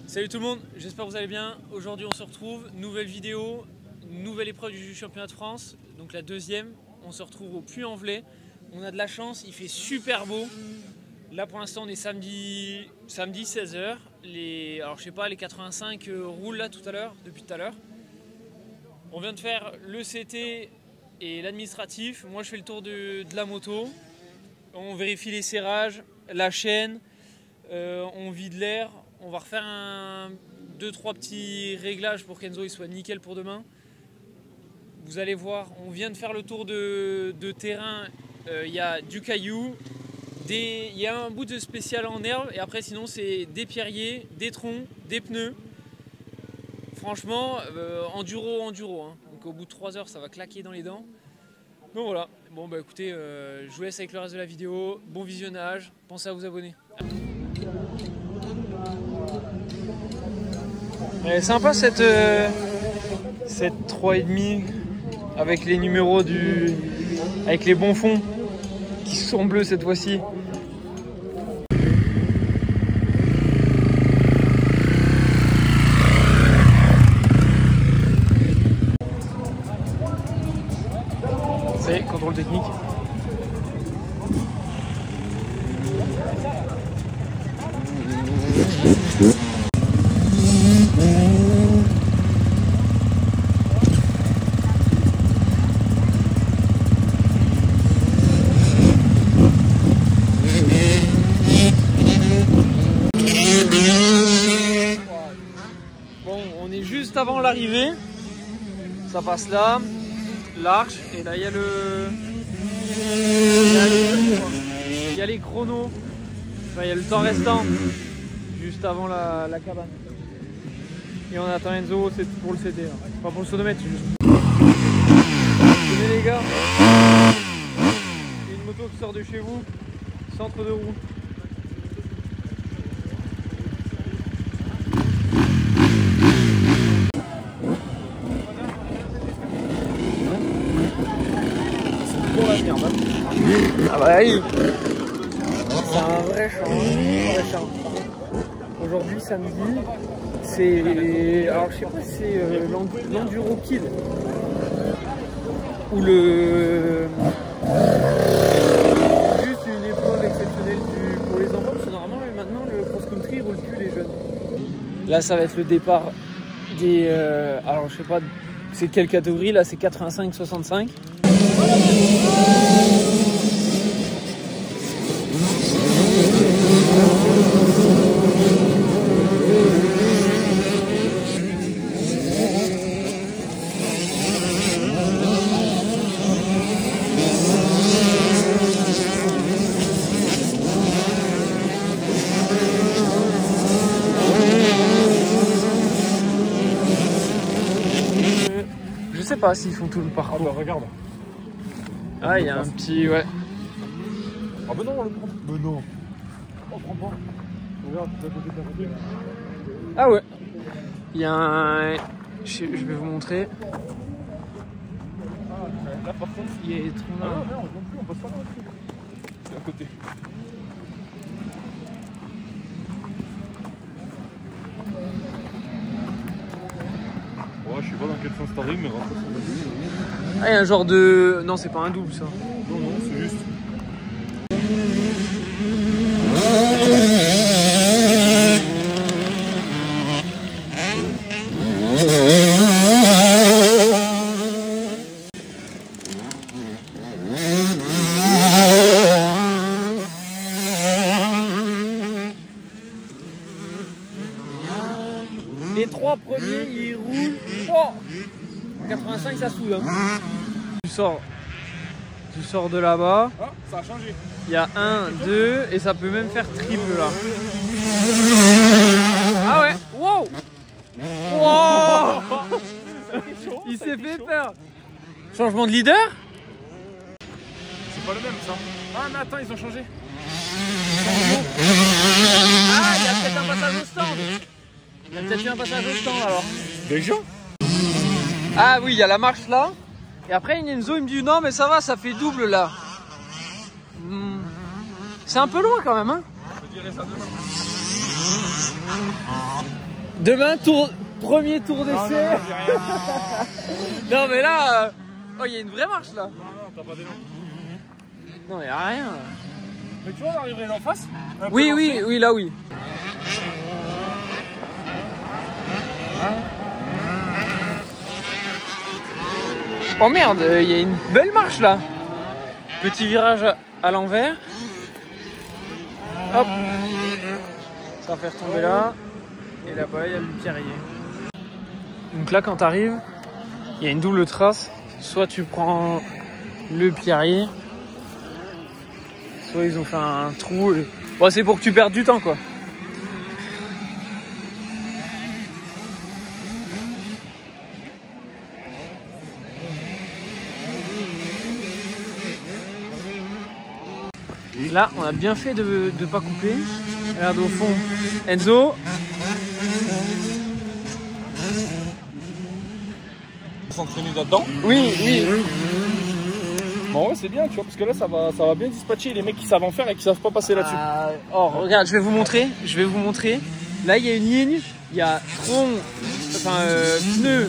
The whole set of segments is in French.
Salut tout le monde, j'espère que vous allez bien. Aujourd'hui on se retrouve, nouvelle vidéo, nouvelle épreuve du championnat de France, donc la deuxième. On se retrouve au Puy-en-Velay. On a de la chance, il fait super beau. Là pour l'instant on est samedi 16h. Alors je sais pas, les 85 roulent là depuis tout à l'heure. On vient de faire le CT et l'administratif. Moi je fais le tour de la moto. On vérifie les serrages, la chaîne, on vide l'air. On va refaire 2-3 petits réglages pour qu'Enzo il soit nickel pour demain. Vous allez voir, on vient de faire le tour de terrain. Il y a du caillou, il y a un bout de spécial en herbe et après sinon c'est des pierriers, des troncs, des pneus. Franchement, enduro. Hein. Donc au bout de 3 heures ça va claquer dans les dents. Donc voilà, bon bah écoutez, je vous laisse avec le reste de la vidéo. Bon visionnage, pensez à vous abonner. Elle est sympa cette 3,5 avec les numéros avec les bons fonds qui sont bleus cette fois-ci. C'est contrôle technique. Juste avant l'arrivée, ça passe là, l'arche, et là il y a il y a les chronos, enfin, il y a le temps restant, juste avant la cabane. Et on attend Enzo, c'est pour le CT, hein. Pas pour le sonomètre, c'est juste. Tenez les gars, il y a une moto qui sort de chez vous, centre de roue. Ah bah oui, c'est un vrai champ. Aujourd'hui samedi, c'est, alors je sais pas si c'est l'Enduro Kid ou juste une épreuve exceptionnelle pour les enfants, parce que normalement maintenant le cross-country roule plus les jeunes. Là ça va être le départ des, alors je sais pas c'est quelle catégorie, là c'est 85-65. Je sais pas s'ils font tout le parcours. Ah bah regarde. Ah il y a un petit ouais. Ah bah non on le prend. Mais non. On prend pas. Regarde, tu vas côté de la côté. Ah ouais. Il y a un. Je vais vous montrer. Ah là par contre il est trop là. Ah non, merde, non plus, on passe pas là aussi. C'est à côté. Ouais, je sais pas dans quel sens t'arrives, mais rentre. Ah, il y a un genre de. Non, c'est pas un double ça. Non, non, c'est juste. Les 3 premiers ils roulent. Oh, en 85 ça soude. Hein. Tu sors de là-bas. Ah, ça a changé. Il y a 1, 2 et ça peut même faire triple là. Ah ouais. Wow. Wow. Il s'est fait peur. Changement de leader. C'est pas le même ça. Ah mais attends, ils ont changé. Ah, il y a peut-être un passage au stand. Il y a peut-être eu un passage au stand alors. Déjà? Ah oui, il y a la marche là. Et après, Enzo il me dit non mais ça va, ça fait double là. C'est un peu loin quand même hein. Je dirais ça demain. Demain, premier tour d'essai. Non, mais là, oh, il y a une vraie marche là. Non, t'as pas d'élan. Non, il n'y a rien. Mais tu vois, on arriverait en face. Oui, là, oui. Oh merde, il y a une belle marche là. Petit virage à l'envers. Hop. Ça va faire tomber là. Et là-bas, il y a le pierrier. Donc là, quand tu arrives, il y a une double trace. Soit tu prends le pierrier, soit ils ont fait un trou. Bon, c'est pour que tu perdes du temps, quoi. Là, on a bien fait de ne pas couper. Regarde au fond, Enzo. S'entraîner là-dedans. Oui. Bon ouais, c'est bien, tu vois, parce que là ça va bien dispatcher les mecs qui savent en faire et qui savent pas passer là-dessus. Oh, regarde, je vais vous montrer. Là, il y a une ligne, il y a tronc, pneu.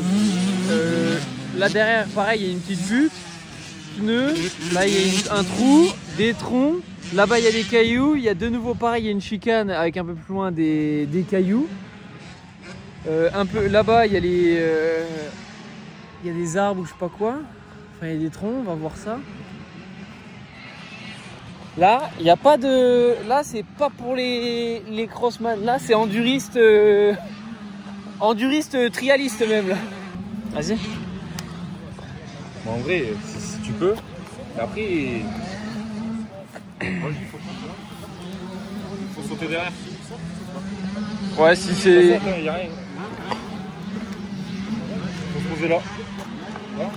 Là derrière, pareil, il y a une petite butte. Pneu. Là, il y a un trou, des troncs. Là-bas, il y a des cailloux. Il y a de nouveau, pareil, il y a une chicane avec un peu plus loin des cailloux. Un peu là-bas, il y a les, il y a des arbres ou je sais pas quoi. Enfin, il y a des troncs. On va voir ça. Là, il n'y a pas de. Là, c'est pas pour les crossman. Là, c'est enduriste, enduriste trialiste même là. Vas-y. Bon, en vrai, si tu peux. Mais après. Faut sauter derrière. Ouais, si c'est. Il n'y a rien. Faut se poser là. Voilà.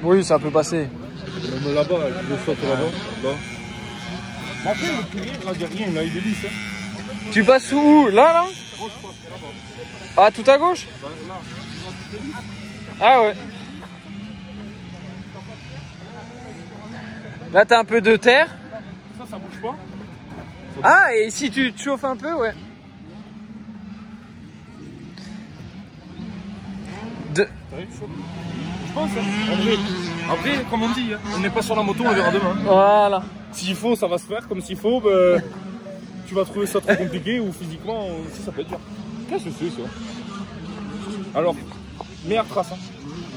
Oui, ça peut passer. Même là-bas, je saute là-bas. Là. Après, le pilier, là, il n'y a rien, là, il est lisse. Tu passes où? Là? Ah, tout à gauche? Ah ouais. Là, t'as un peu de terre. Ça bouge pas. Ah, et si tu te chauffes un peu, ouais. Je pense, hein. Après, comme on dit, hein, on n'est pas sur la moto, on verra demain. Voilà. S'il faut, ça va se faire. Comme s'il faut, bah, tu vas trouver ça trop compliqué ou physiquement, aussi, ça peut être dur. Qu'est-ce que c'est ça? Alors, meilleure trace. Hein.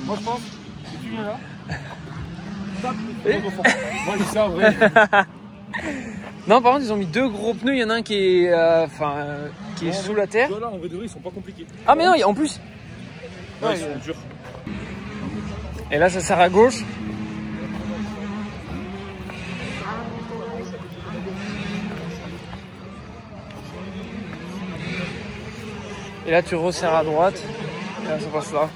Moi, je pense que tu viens là. Tac, moi, je sais en vrai. Non, par contre, ils ont mis deux gros pneus. Il y en a un qui est, qui est sous la terre. Là, en vrai de vrai, ils sont pas compliqués. Ah, mais non, en plus. Ouais, ils sont durs. Et là, ça sert à gauche. Et là, tu resserres à droite. Et là, ça passe là.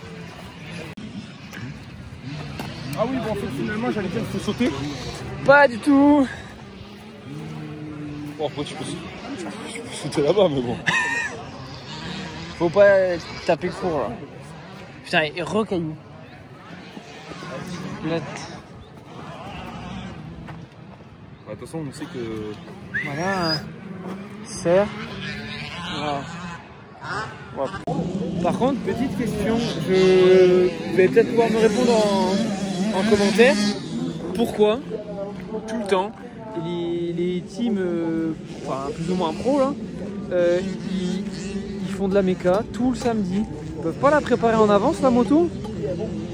Ah oui, bon, en fait, finalement, j'allais dire qu'il faut sauter. Pas du tout. Bon, après, tu peux sauter là-bas, mais bon. Faut pas taper court là. Putain, et recaillou. Là. De toute façon, on sait que. Voilà. Serre. Voilà. Voilà. Par contre, petite question, vous allez peut-être pouvoir me répondre en commentaire. Pourquoi tout le temps les teams, enfin plus ou moins pro là, ils font de la méca tout le samedi. Ils peuvent pas la préparer en avance la moto.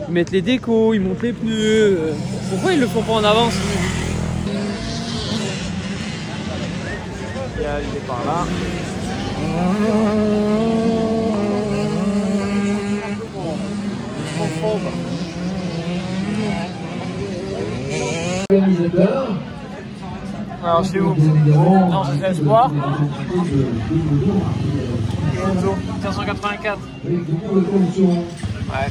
Ils mettent les décos, ils montent les pneus. Pourquoi ils le font pas en avance? Il est par là. Alors c'est où? Non, c'est Espoir. Enzo, 1584. Ouais.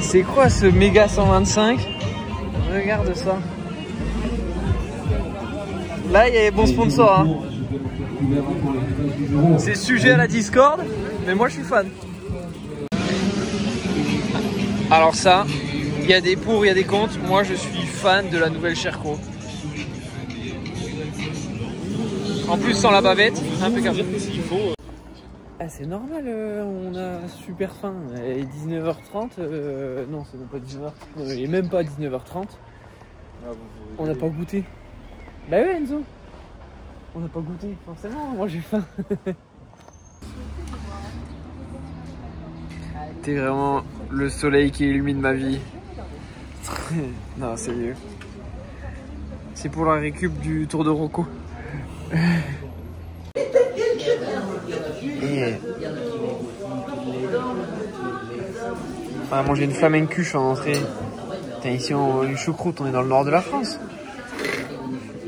C'est quoi ce méga 125? Regarde ça. Là, il y a les bons sponsors. Hein. C'est sujet à la Discord, mais moi je suis fan. Alors ça, Il y a des pour, il y a des contre. Moi, je suis fan de la nouvelle Sherco. En plus, sans la bavette, impeccable. Ah, c'est normal, on a super faim. Il est 19h30. Non, c'est même pas 19h30. Il est même pas 19h30. On n'a pas goûté. Bah ouais, Enzo. On n'a pas goûté, forcément. Moi, j'ai faim. T'es vraiment le soleil qui illumine ma vie. Non, c'est mieux. C'est pour la récup du Tour de Rocco. Et... on va manger une flamencuche en entrée. Putain, ici, une choucroute, on est dans le nord de la France.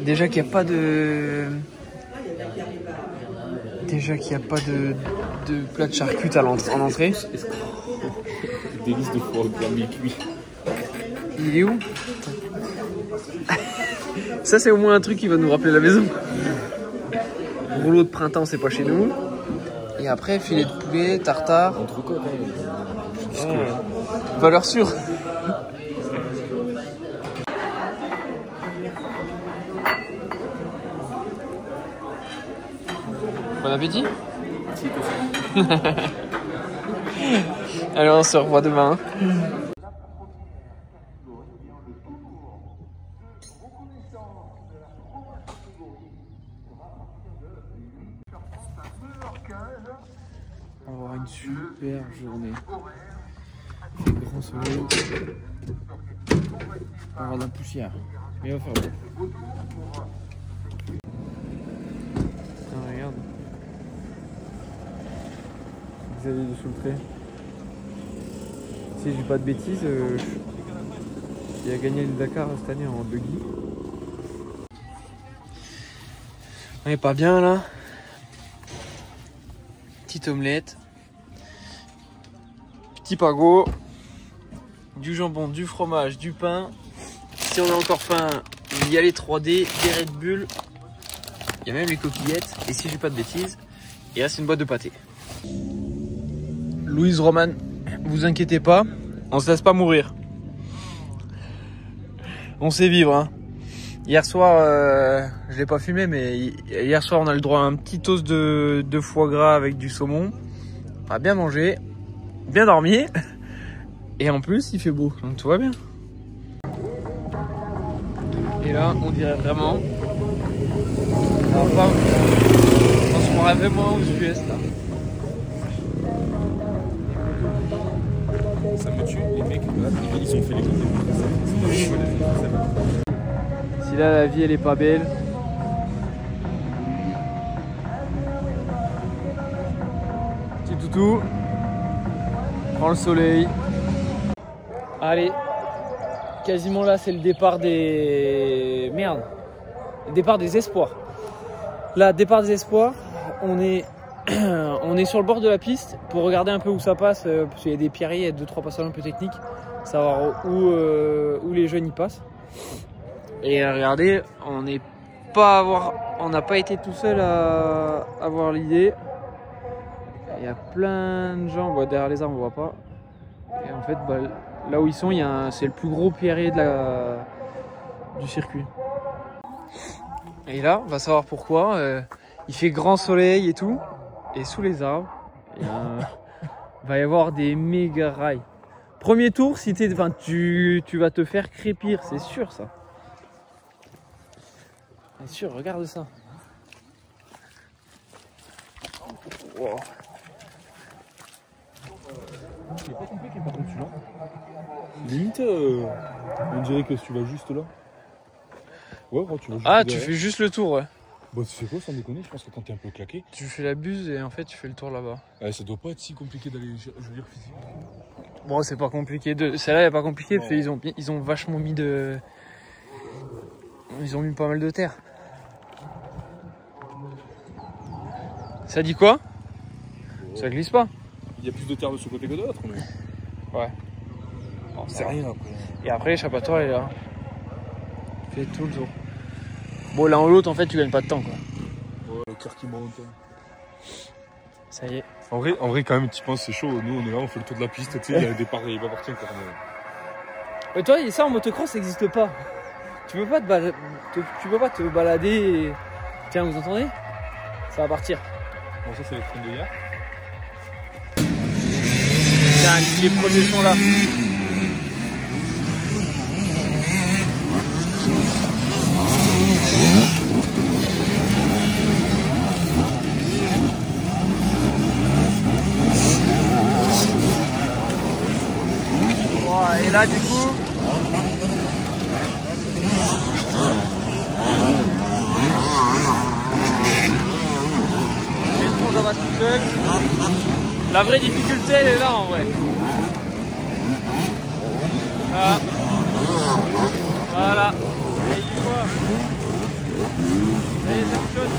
Déjà qu'il n'y a pas de... plat de charcute en entrée. Délice de foie gras mi-cuit. Il est où? Ça, c'est au moins un truc qui va nous rappeler la maison. Rouleau de printemps, c'est pas chez nous. Et après, filet de poulet, tartare. Valeur sûre. Bon appétit. Allez, on se revoit demain. On va avoir une super journée. Il fait grand soleil. On va avoir de la poussière. Mais il va faire beau. Ah, regarde. Xavier de Soultré. Si je dis pas de bêtises, il a gagné le Dakar cette année en buggy. On est pas bien là. Petite omelette. Petit pago. Du jambon, du fromage, du pain. Si on a encore faim, il y a les 3D, des Red Bull. Il y a même les coquillettes. Et si je dis pas de bêtises, il reste une boîte de pâté. Louise Roman, vous inquiétez pas, on se laisse pas mourir. On sait vivre, hein. Hier soir, je l'ai pas filmé, mais hier soir on a le droit à un petit toast de foie gras avec du saumon. On a bien mangé, bien dormi, et en plus il fait beau, donc tout va bien. Et là, on dirait vraiment, on se croirait vraiment aux US là. Ça me tue, les mecs, là, ils ont fait les côtés. Si là la vie elle est pas belle. Petit toutou. Prends le soleil. Allez. Quasiment là c'est le départ des... Merde. Le départ des espoirs. Là, départ des espoirs. On est sur le bord de la piste pour regarder un peu où ça passe, parce qu'il y a des pierriers, il y a 2-3 passages un peu techniques, savoir où les jeunes y passent. Et regardez, on n'a pas été tout seul à avoir l'idée. Il y a plein de gens, bon, derrière les arbres on voit pas. Et en fait, bah, là où ils sont, c'est le plus gros pierrier du circuit. Et là, on va savoir pourquoi. Il fait grand soleil et tout. Et sous les arbres, il va y avoir des méga rails. Premier tour, si tu vas te faire crépir, c'est sûr ça. C'est sûr, regarde ça. Wow. C'est pas compliqué par contre celui-là. Limite, on dirait que tu vas juste là. Ouais, tu vas juste Ah, derrière. tu fais juste le tour, ouais. Bah, tu sais quoi, sans déconner, je pense que quand t'es un peu claqué, Tu fais la buse et en fait tu fais le tour là-bas. ça doit pas être si compliqué d'aller, je veux dire, physique. Bon, c'est pas compliqué. Celle-là, elle est pas compliquée parce qu'ils ont vachement mis de. Ils ont mis pas mal de terre. Ça dit quoi? Ça glisse pas. Il y a plus de terre de ce côté que de l'autre, mais. Ouais. Bon, c'est rien après. Et après, l'échappatoire est là. Fais tout le tour. Bon, l'un ou l'autre, en fait, tu gagnes pas de temps, quoi. Ouais, le cœur qui monte. Ça y est. En vrai, quand même, tu penses, c'est chaud. Nous, on est là, on fait le tour de la piste. Tu sais, il y a le départ, il va partir encore. Mais toi, ça en motocross, ça n'existe pas. Tu peux pas te balader et... Tiens, vous entendez? Ça va partir. Bon, ça, c'est les trains de hier. Tiens, les premiers sont là. Et là, du coup, ça va tout seul. La vraie difficulté, elle est là en vrai. Ah. Voilà. Et tu vois. Allez, ça fonctionne.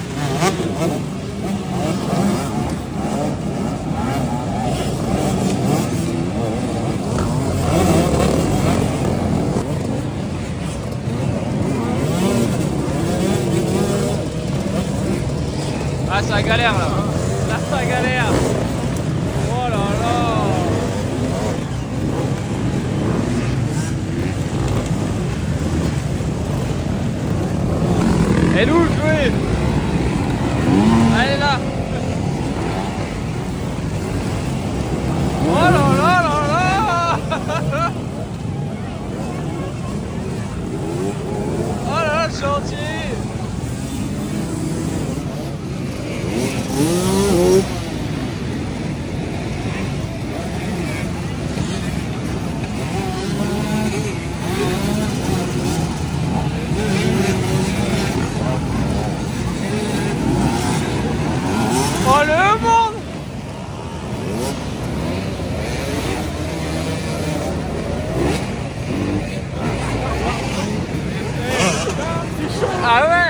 Ah, ça galère là. Là, ça galère. Oh là là. Elle est où, Chloé? Elle est là. Oh là là là là. Oh là là, le chantier. Oh le monde! Ah ouais!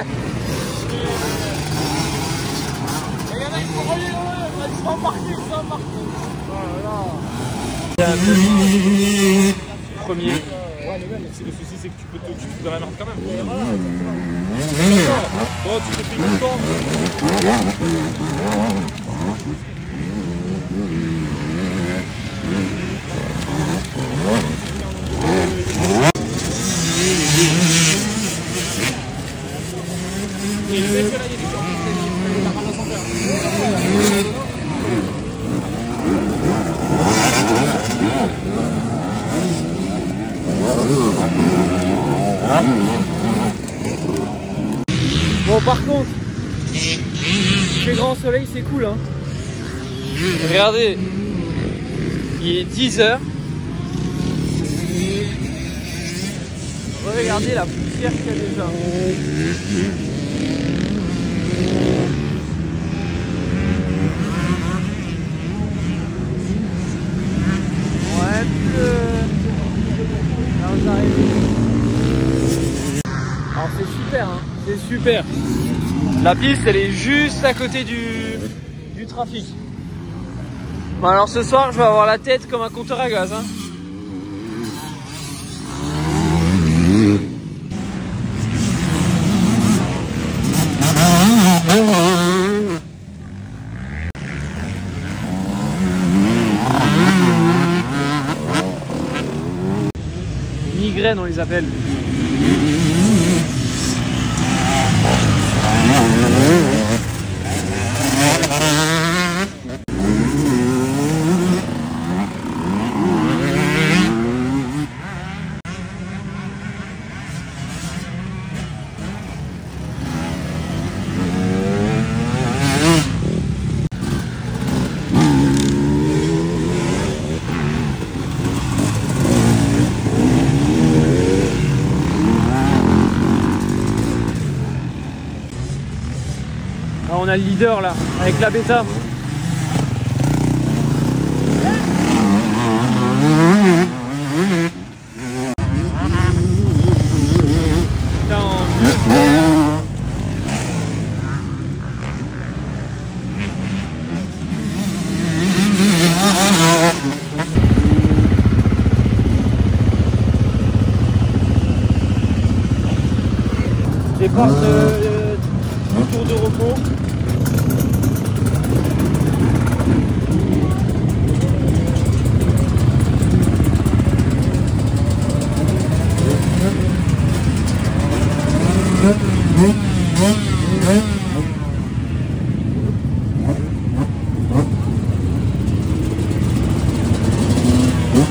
Regardez, il faut relier, ils sont embarqués, Premier. Ouais, mais même, le souci, c'est que tu peux dans la merde quand même. Oh, tu te fais une temps. Bon, par contre, il fait grand soleil, c'est cool, hein. Regardez, il est 10 h. Regardez la poussière qu'il y a déjà. Ouais, là on arrive. Alors c'est super, hein. C'est super. La piste, elle est juste à côté du trafic. Bon, alors ce soir, je vais avoir la tête comme un compteur à gaz, hein. Migraine, on les appelle. Ah, on a le leader là, avec la bêta. Départ du tour de repos. Le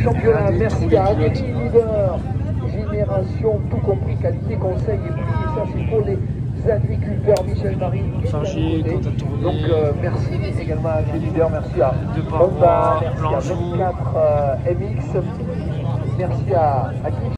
championnat, merci à Amélie Leader, Génération, tout compris, qualité, conseil et prix. Et ça, c'est pour les agriculteurs. Michel Marie. Donc, merci également à Amélie Leader, merci à Honda, merci à 24 MX, merci à qui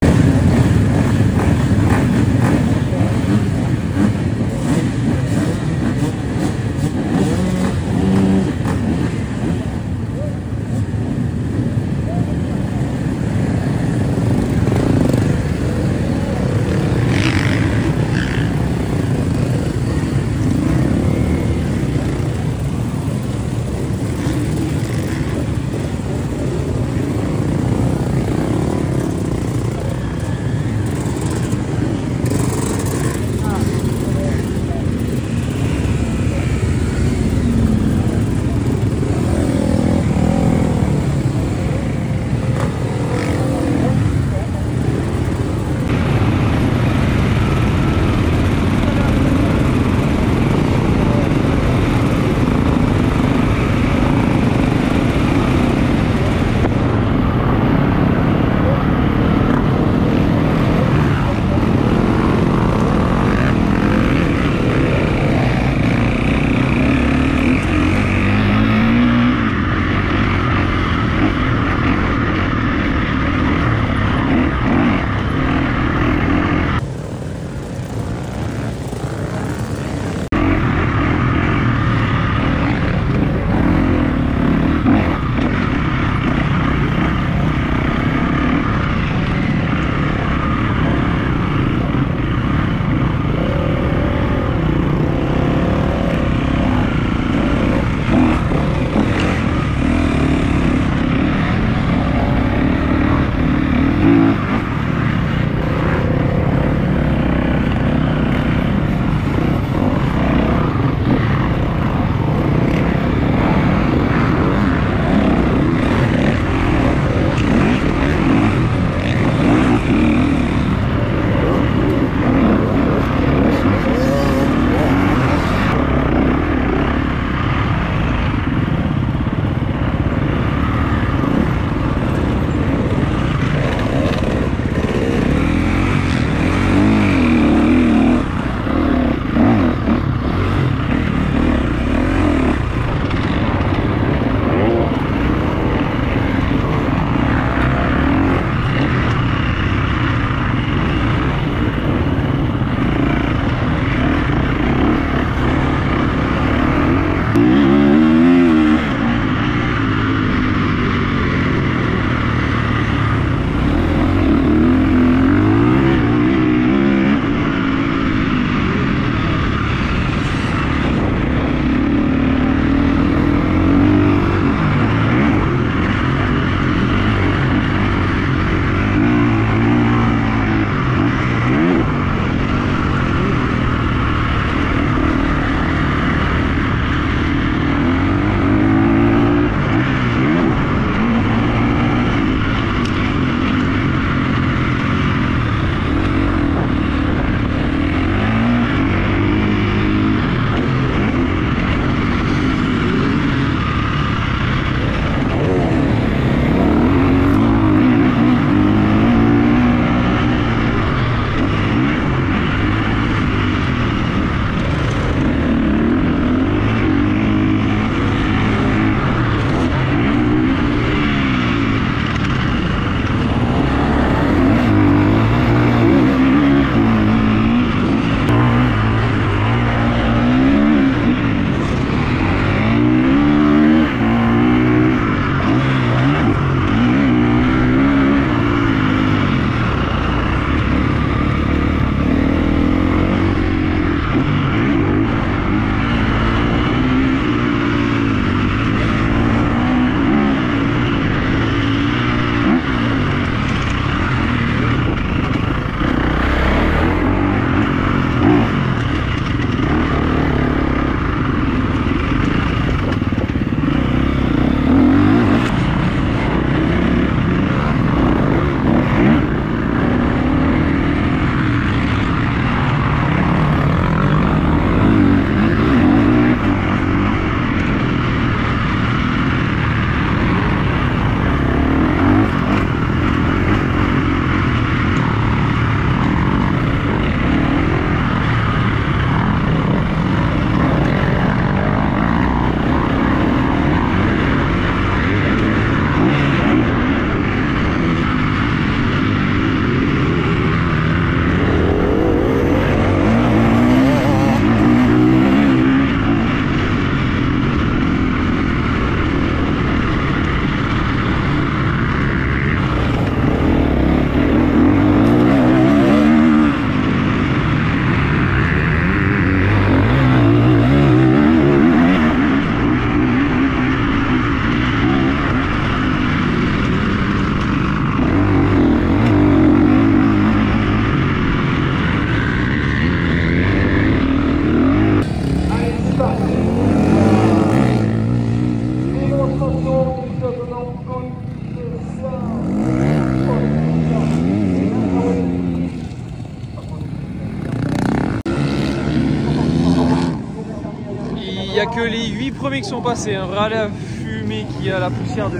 a que les 8 premiers qui sont passés. Un vrai la fumée qui a la poussière de...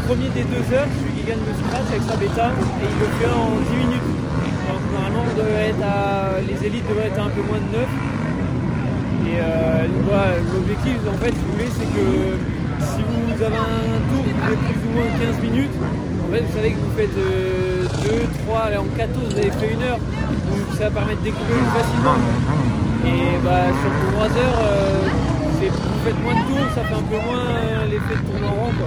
Premier des 2 heures, celui qui gagne le scratch avec sa bêta, et il le fait en 10 minutes. Donc normalement les élites devraient être un peu moins de 9. Et voilà, l'objectif en fait si vous voulez c'est que si vous avez un tour qui fait plus ou moins 15 minutes, en fait vous savez que vous faites 2, 3, allez, en 14 vous avez fait 1 heure, donc ça va permettre d'écouler plus facilement. Et bah, sur 3 heures, vous faites moins de tours, ça fait un peu moins l'effet de tourner en rond quoi.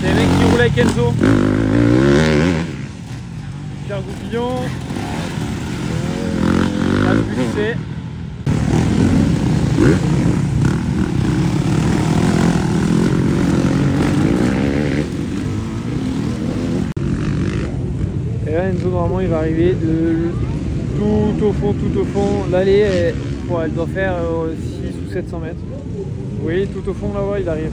C'est les mecs qui roulent avec Enzo. Pierre Goupillon. Là, plus que c'est. Et là, Enzo, normalement, il va arriver de tout au fond. L'allée, elle doit faire 600 ou 700 mètres. Oui, tout au fond, là-bas, il arrive.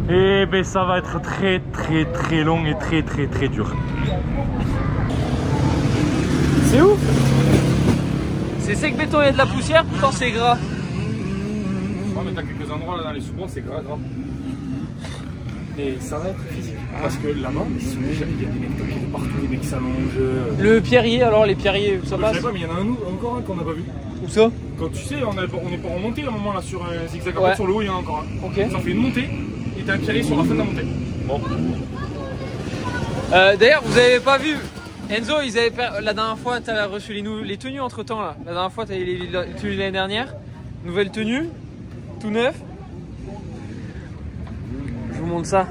Et ben ça va être très long et très dur. C'est où? C'est sec béton, il y a de la poussière, pourtant c'est gras. Oh mais t'as quelques endroits là dans les sous-bois, c'est gras. Mais ça va être physique. Parce que là-bas, il y a des mecs qui sont partout, des mecs qui s'allongent. Le pierrier, alors les pierriers, ça passe? Je sais pas, mais il y en a encore un qu'on n'a pas vu. Où ça? Quand tu sais, on n'est pas remonté à un moment là sur un zigzag. Ouais. Sur le haut, il y en a encore un. Ok. Ça fait une montée et t'as un pierrier sur la fin de la montée. Bon. D'ailleurs, vous avez pas vu Enzo, la dernière fois, tu as reçu les tenues entre temps là. La dernière fois, tu as eu les tenues de l'année dernière. Nouvelle tenue, tout neuf. Je vous montre ça.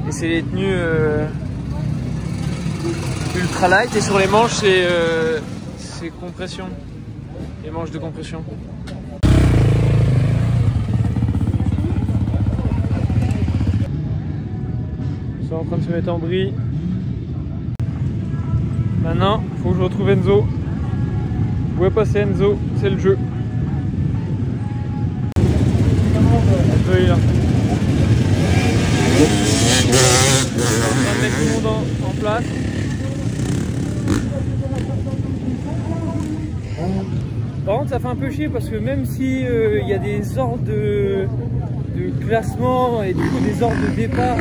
Et c'est les tenues ultra light. Et sur les manches, c'est compression. Les manches de compression. Ils sont en train de se mettre en bris. Maintenant, il Faut que je retrouve Enzo. Où est passé Enzo? C'est le jeu. Enzo est là. On va mettre tout le monde en place. Par contre ça fait un peu chier parce que même si y a des ordres de classement et du coup des ordres de départ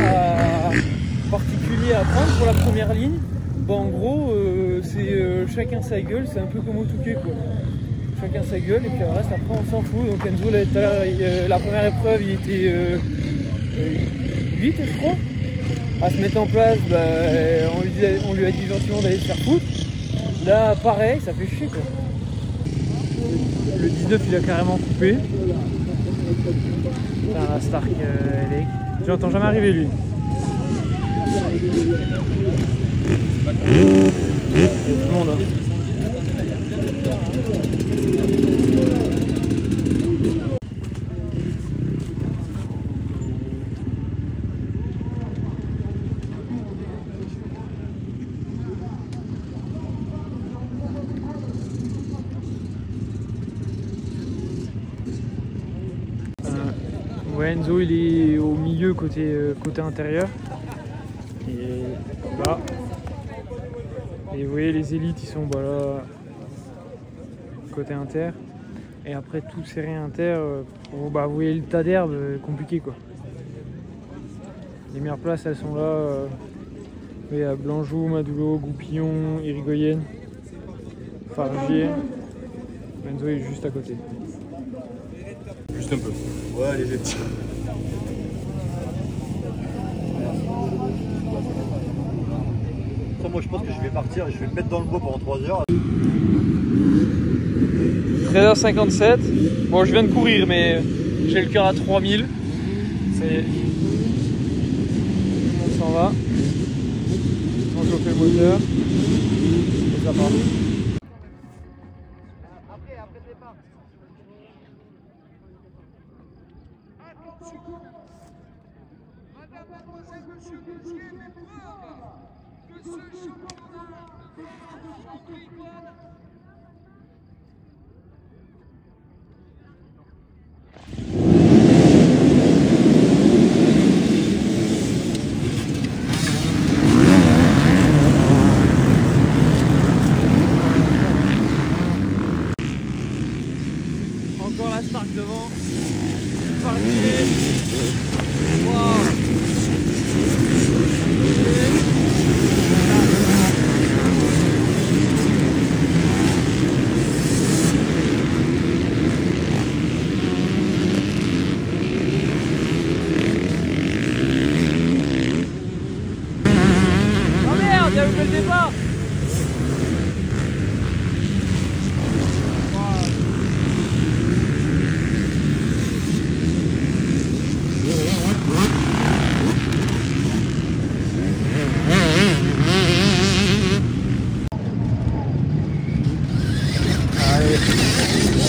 particuliers à prendre pour la première ligne, bah en gros c'est chacun sa gueule, c'est un peu comme au Touquet quoi. Chacun sa gueule et puis le reste après on s'en fout. Donc Enzo là, tout à l'heure, la première épreuve il était 8 je crois. À se mettre en place, bah, on lui a dit gentiment d'aller se faire foutre. Là pareil, ça fait chier quoi. Le 19 il a carrément coupé. Putain, la Stark Elec. Je l'entends jamais arriver lui. Tout le monde hein. Ouais, Enzo il est au milieu côté intérieur. Et là. Et vous voyez les élites ils sont bah, là côté inter. Et après tout serré inter, bah, vous voyez le tas d'herbe compliqué quoi. Les meilleures places elles sont là. Il y a Blanjou, Madoulo, Goupillon, Irigoyen, Fargier. Enzo est juste à côté. Juste un peu. Ouais, les petits. Moi je pense que je vais partir et je vais me mettre dans le bois pendant 3 heures. 13h57. Bon je viens de courir mais j'ai le cœur à 3000. Ça y est. Tout le monde s'en va. On chauffe le moteur. Et ça part. Après le départ. Madame, mademoiselle, monsieur, monsieur, l'épreuve de ce championnat de Grigouane. Encore la Stark devant. Fargier. Wow. Oh merde, il y a eu le départ.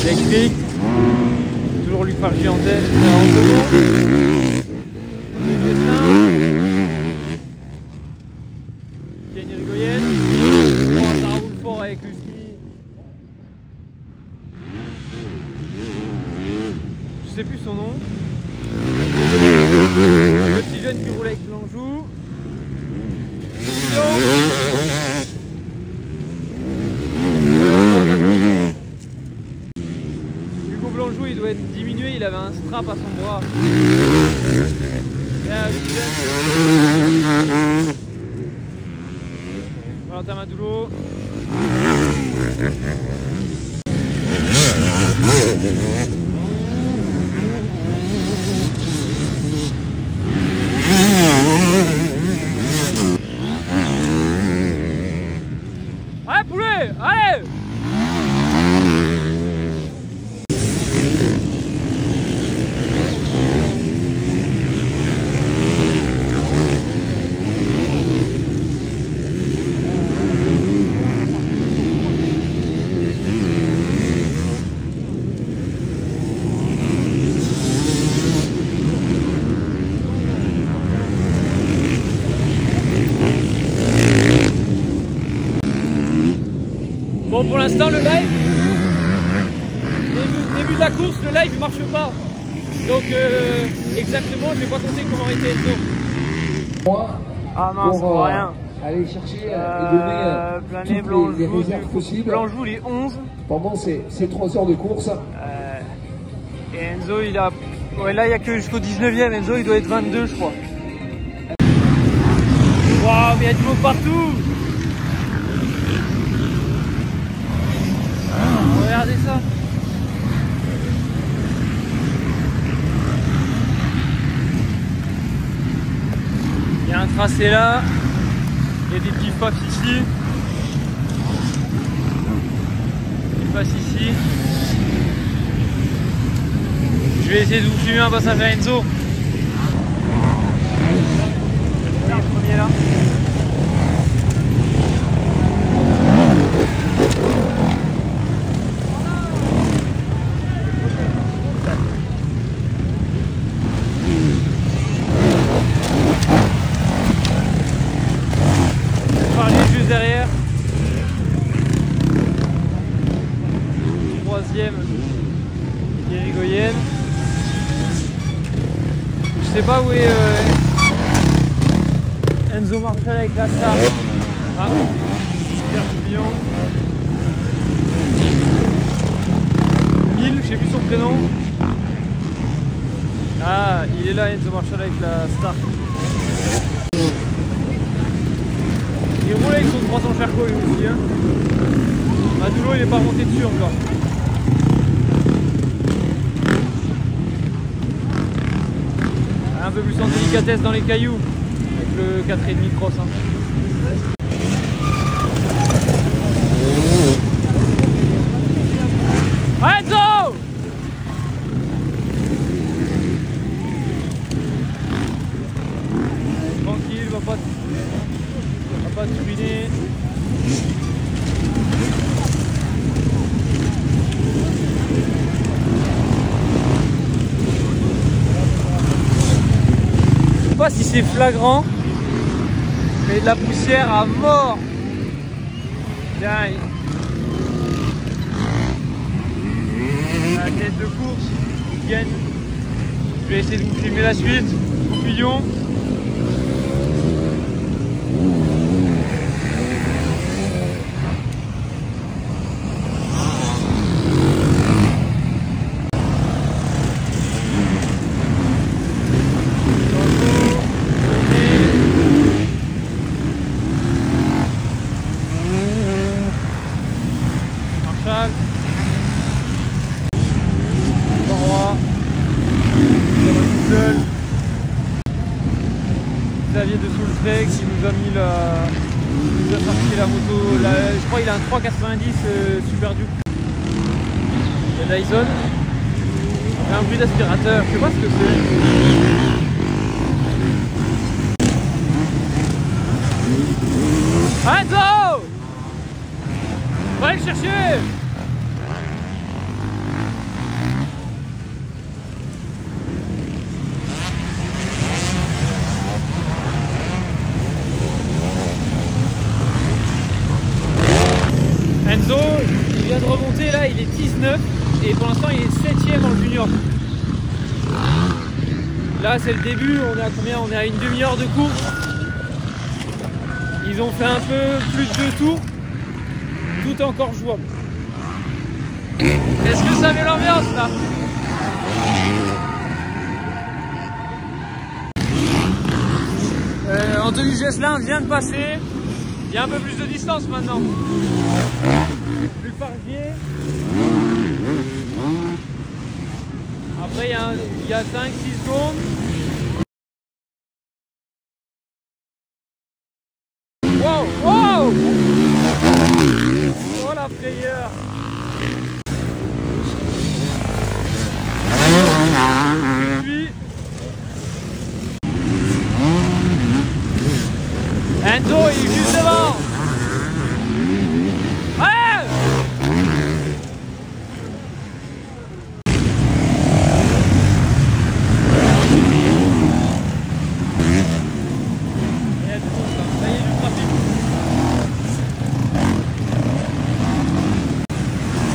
Électrique, toujours Luc Fargier en tête, en second. Gagne Irigoyen. Oh, ça roule fort avec le ski. Je sais plus son nom. Le petit jeune qui roule avec Blanjou. Blanjou il doit être diminué, il avait un strap à son bras. Valentin Madoulo. Allez poulet, allez! course, le live ne marche pas. Donc exactement, je vais pas compter comment était Enzo. Ah mince, pour rien. Aller chercher et donner Plané, toutes les réserves possibles. Blanjou, il est 11. Pendant ces 3 heures de course. Et Enzo, il a... Ouais, là, il n'y a que jusqu'au 19e. Enzo, il doit être 22, je crois. Waouh, mais il y a du monde partout. Regardez ça. Il y a un tracé là. Il y a des petits pafs ici. Il passe ici. Je vais essayer de vous filmer un passage à Enzo. Le premier là. Juste derrière. Troisième, Irigoyen. Je sais pas où est Enzo Marshall avec la star. Ah, super tourbillon. 1000, je sais plus son prénom. Ah, il est là, Enzo Marshall avec la star. Il roule avec son 300 Sherco lui aussi. Hein. Madulo il est pas monté dessus encore. Un peu plus en délicatesse dans les cailloux avec le 4,5 cross. Hein. Enzo! Tranquille, va pas te ruiner. Je sais pas si c'est flagrant, mais de la poussière à mort. Tiens, la tête de course, il gagne. Je vais essayer de vous filmer la suite. Couillon. Xavier de Soultré qui nous a mis nous a sorti la moto, je crois qu'il a un 390 Super Duke. Il y a Dyson. Il y a un bruit d'aspirateur, je sais pas ce que c'est. Enzo! Va aller le chercher! Enzo, il vient de remonter là, il est 19 et pour l'instant il est 7ème en junior. Là c'est le début, on est à combien? On est à une demi-heure de course. Ils ont fait un peu plus de 2 tours. Tout est encore jouable. Est-ce que ça met l'ambiance là? Anthony Gesselin vient de passer. Il y a un peu plus de distance maintenant. Plus Fargier. Après il y a 5-6 secondes. Wow, wow! Oh la frayeur! Puis Enzo il est juste devant! Ouais! Ça y est, du trafic.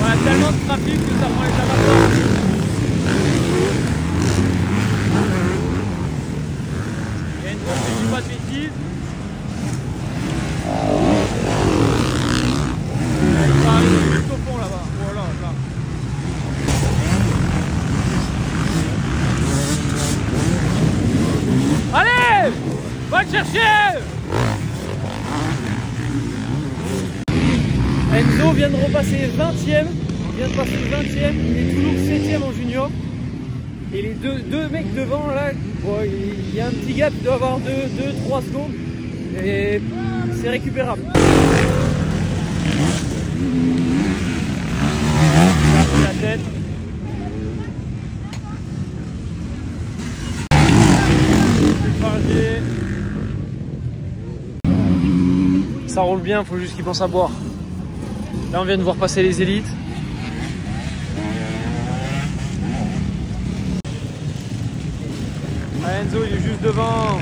On a tellement de trafic que ça prend les amateurs. arrive. Il va arriver juste au fond là-bas. Voilà, là. Allez, va le chercher. Enzo vient de repasser 20e. Il vient de passer 20e. Il est toujours 7e en junior. Et les deux mecs devant là, bon, il y a un petit gap, il doit avoir 2-3 secondes. Et c'est récupérable. La tête. Ça roule bien, il faut juste qu'il pense à boire. Là on vient de voir passer les élites. Ah, Enzo il est juste devant.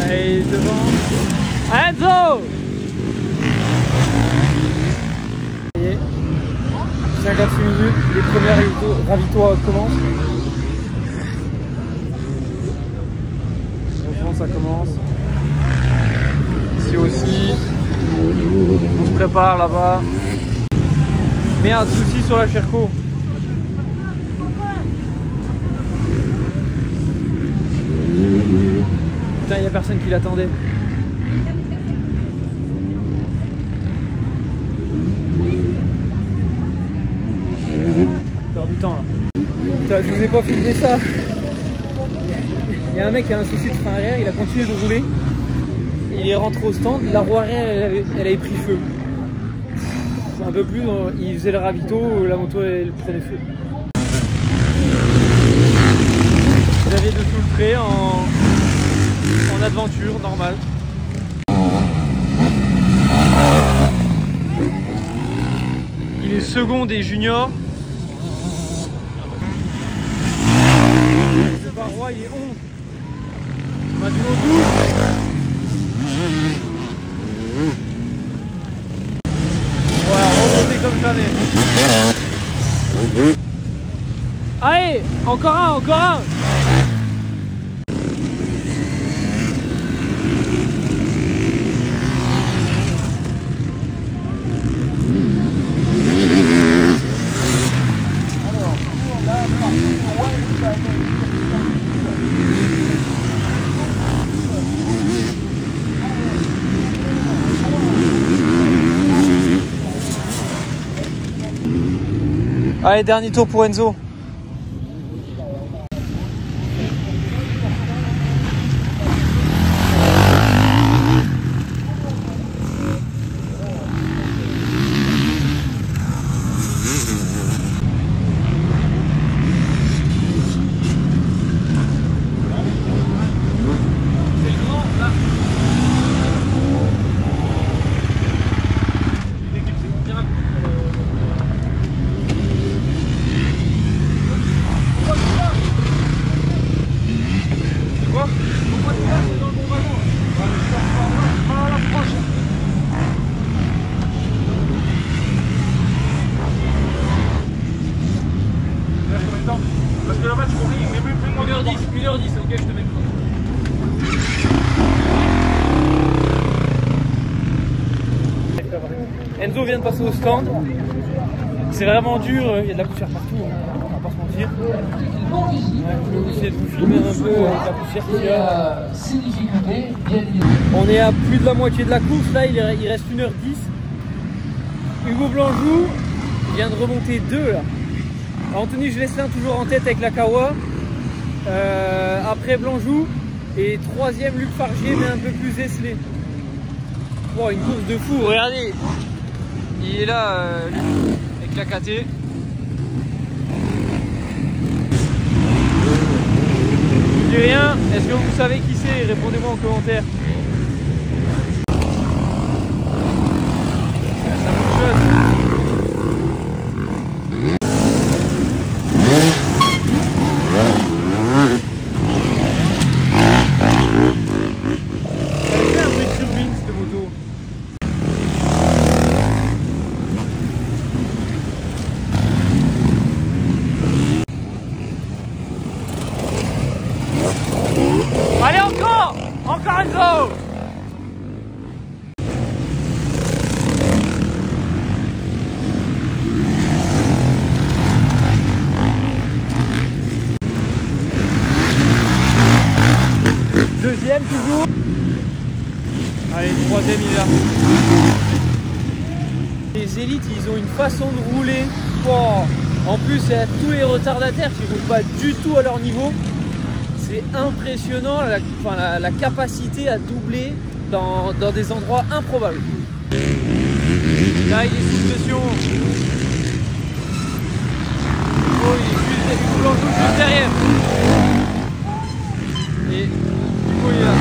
Allez, il est devant. Ah, Enzo 56 minutes, les premiers ravitoires commencent. Franchement ça commence. Ici aussi. On se prépare là-bas. Merde, souci sur la Cherco. Putain, il n'y a personne qui l'attendait. Perds du temps là. Putain, je vous ai pas filmé ça. Il y a un mec qui a un souci de frein arrière, il a continué de rouler. Il est rentré au stand, la roue arrière elle avait pris feu. Un peu plus, il faisait le ravito, la moto elle prenait feu. J'avais de tout le frais en aventure normale. Il est second des juniors. Le Barrois il est 11. Maintenant 12. Voilà, remonter comme jamais. Allez, encore un, encore un. Allez, dernier tour pour Enzo. Parce que là-bas, tu courais, mais plus 1h10, ok, je te mets. Enzo vient de passer au stand. C'est vraiment dur, il y a de la poussière partout, on va pas se mentir. Je vais essayer de vous filmer un peu avec la poussière qu'il y a. On est à plus de la moitié de la course, là il reste 1h10. Hugo Blanjou vient de remonter 2 là. Anthony Gelessin toujours en tête avec la Kawa. Après Blanjou. Et 3e Luc Fargier mais un peu plus esselé. Bon, une course de fou, regardez. Il est là avec la KT. Je dis rien, est-ce que vous savez qui c'est? Répondez-moi en commentaire. Ça fonctionne. deuxième toujours. Allez, le troisième il est là. Les élites, ils ont une façon de rouler. Oh. En plus, il y a tous les retardataires qui ne roulent pas du tout à leur niveau. C'est impressionnant la capacité à doubler dans des endroits improbables. Là, il est sous pression. Oh, il est juste derrière. Et du coup, il est là.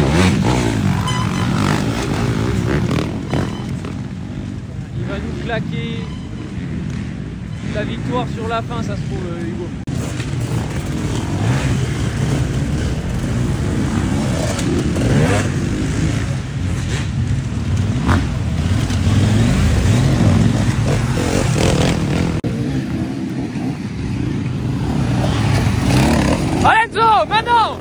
Il va nous claquer la victoire sur la fin, ça se trouve, Hugo. Allez, Enzo, maintenant!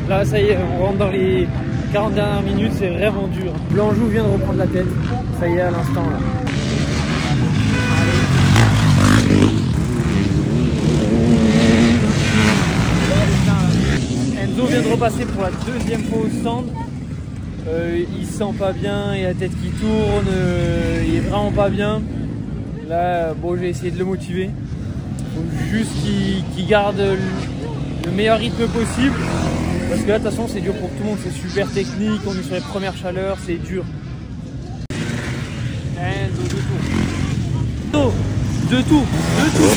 Là, ça y est, on rentre dans les 40 dernières minutes, c'est vraiment dur. Blanjou vient de reprendre la tête, ça y est, à l'instant là. Enzo vient de repasser pour la deuxième fois au stand. Il se sent pas bien, il a la tête qui tourne, il est vraiment pas bien. Là, bon, j'ai essayé de le motiver. Faut juste qu'il garde le meilleur rythme possible. Parce que là, de toute façon, c'est dur pour tout le monde, c'est super technique, on est sur les premières chaleurs, c'est dur. Enzo, deux tours. Enzo, deux tours, deux tours.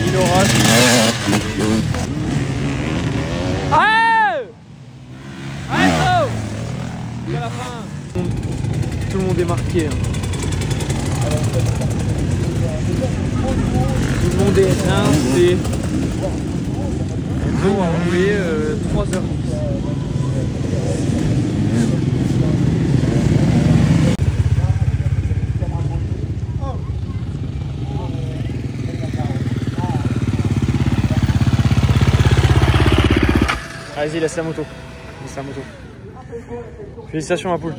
Il aura. À la fin, tout le monde est marqué. Tout le monde est rincé. Enzo a roulé 3h10. Vas-y, laisse la moto. Laisse la moto. Félicitations ma poule.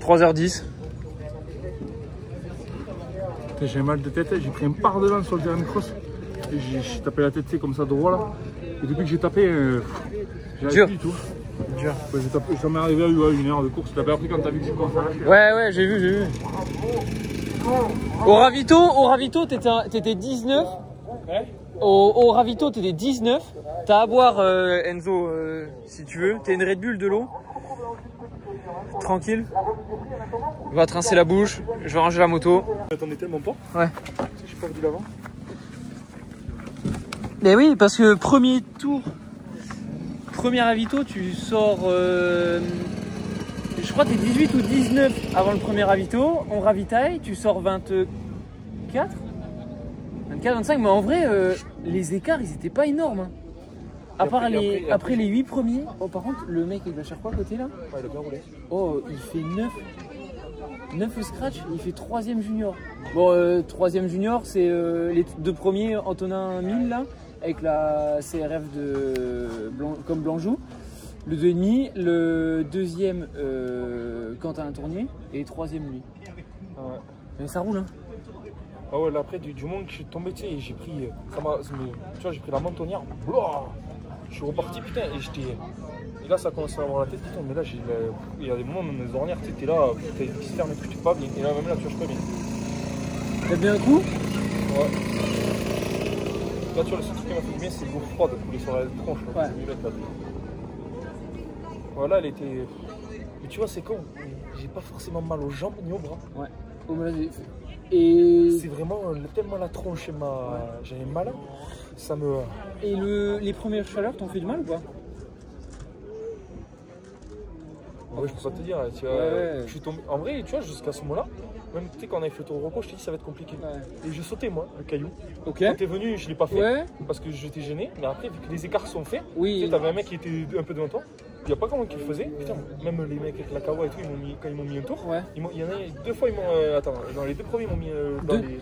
3h10. J'ai mal de tête, j'ai pris un par-delà sur le terrain de cross. Et j'ai tapé la tête comme ça droit là. Et depuis que j'ai tapé, j'ai du tout. Dur. Ouais, ça m'est arrivé à 1 heure de course. Tu l'avais appris quand t'as vu que j'ai commencé à lâcher. Ouais, j'ai vu. Au ravito, t'étais 19. Ouais. Au ravito, t'étais 19. T'as à boire, Enzo, si tu veux. T'as une Red Bull, de l'eau. Tranquille. On va te rincer la bouche. Je vais ranger la moto. T'attendais tellement pas. Ouais. J'ai pas vu l'avant. Mais oui, parce que premier tour, premier ravito, tu sors. Je crois que t'es 18 ou 19 avant le premier ravito. On ravitaille, tu sors 24. 24, 25, mais en vrai, les écarts, ils étaient pas énormes. Hein. Après les 8 premiers. Oh, par contre, le mec, il va chercher quoi à côté là? Ouais, il a bien roulé. Oh, il fait 9 au scratch, il fait 3ème junior. Bon, 3ème junior, c'est les 2 premiers, Antonin 1000 là, avec la CRF comme Blanjou. Le 2,5, le 2e, Quentin Tournier, et le 3e lui. Ah ouais. Mais ça roule, hein. Ah ouais, là après, du moment que je suis tombé, tu sais, j'ai pris. Tu vois, j'ai pris la mentonnière. Blah, je suis reparti, putain, et j'étais. Et là, ça a commencé à avoir la tête qui tombe. Mais là, il y a des moments, même les ornières, tu étais là, t'as une cisterne et tout, j'étais pas bien. Et là, même là, tu vois, je suis pas bien. T'as bien un coup? Ouais. Là, tu vois, le seul truc qui m'a fait du bien, c'est l'eau froide coulée sur la tronche. Là, Ouais. Voilà, elle était. Mais tu vois, c'est con. J'ai pas forcément mal aux jambes ni aux bras. Ouais. Et c'est vraiment tellement la tronche j'avais mal. Ça me. Et les premières chaleurs t'ont fait du mal ou pas? Ouais, je peux pas te dire. Tu vois, ouais. je suis tombé. En vrai, tu vois, jusqu'à ce moment-là, même tu sais, quand on avait fait le tour de repos, je t'ai dit ça va être compliqué. Ouais. Et j'ai sauté moi, le caillou. Ok. Quand t'es venu, je l'ai pas fait. Ouais. Parce que j'étais gêné. Mais après, vu que les écarts sont faits, oui. Tu sais, t'avais un mec qui était un peu devant toi. il n'y a pas comment qu'ils faisaient. Putain, même les mecs avec la kawa et tout, quand ils m'ont mis un tour, Ouais. il y en a 2 fois, ils m'ont. Attends, dans les 2 premiers, ils m'ont mis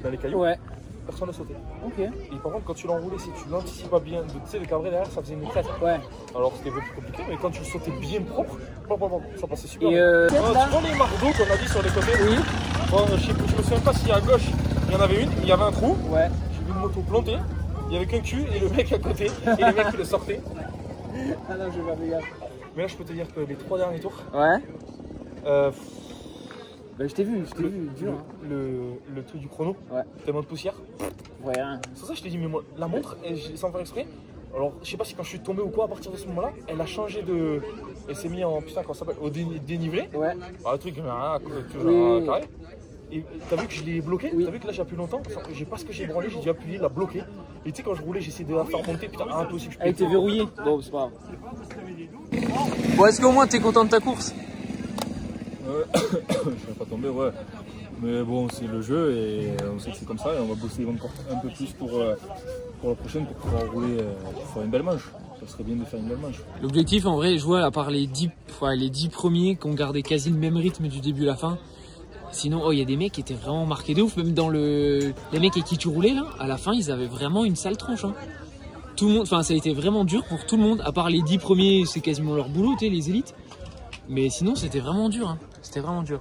dans les cailloux. Ouais. Personne n'a sauté. Ok. Et par contre, quand tu l'enroulais, si tu l'anticipes pas bien, tu sais, le cabré derrière, ça faisait une crête. Ouais. Alors c'était un peu plus compliqué, mais quand tu le sautais bien propre, ça passait super Et bien. là Tu vois les marques d'eau qu'on a dit sur les côtés? Oui. Bon, je me souviens pas si à gauche, il y en avait une, il y avait un trou. Ouais. J'ai vu une moto plantée, il y avait qu'un cul et le mec à côté, et les mecs qui le sortaient. Ah non, je vais faire gaffe. Mais là, je peux te dire que les 3 derniers tours, Ouais. euh, Bah, je t'ai vu, dur. Hein. le truc du chrono, Ouais. tellement de poussière. Ouais, rien. C'est pour ça que je t'ai dit, mais moi, la montre, sans faire exprès, alors je sais pas si quand je suis tombé ou quoi, à partir de ce moment-là, elle a changé de. Elle s'est mise en. Putain, comment ça s'appelle? Au dénivelé. Ouais. Ah, le truc, Oui. carré. Et t'as vu que je l'ai bloqué? Oui. T'as vu que là j'ai appuyé longtemps? J'ai pas ce que j'ai branlé, j'ai dû appuyer, la bloqué. Et tu sais, quand je roulais, j'essayais de la faire monter, putain, impossible. Elle était verrouillée. Bon, c'est pas grave. Bon, est-ce qu'au moins t'es content de ta course? Je vais pas tomber, ouais. Mais bon, c'est le jeu et on sait que c'est comme ça et on va bosser encore un peu plus pour la prochaine pour pouvoir rouler, pour faire une belle manche. Ça serait bien de faire une belle manche. L'objectif, en vrai, je vois, à part les 10 premiers qui ont gardé quasi le même rythme du début à la fin. Sinon, il y a des mecs qui étaient vraiment marqués de ouf. Même dans les mecs avec qui tu roulais, là, à la fin, ils avaient vraiment une sale tronche. Hein. Tout le monde, enfin, ça a été vraiment dur pour tout le monde. À part les 10 premiers, c'est quasiment leur boulot, tu sais, les élites. Mais sinon, c'était vraiment dur. Hein. C'était vraiment dur.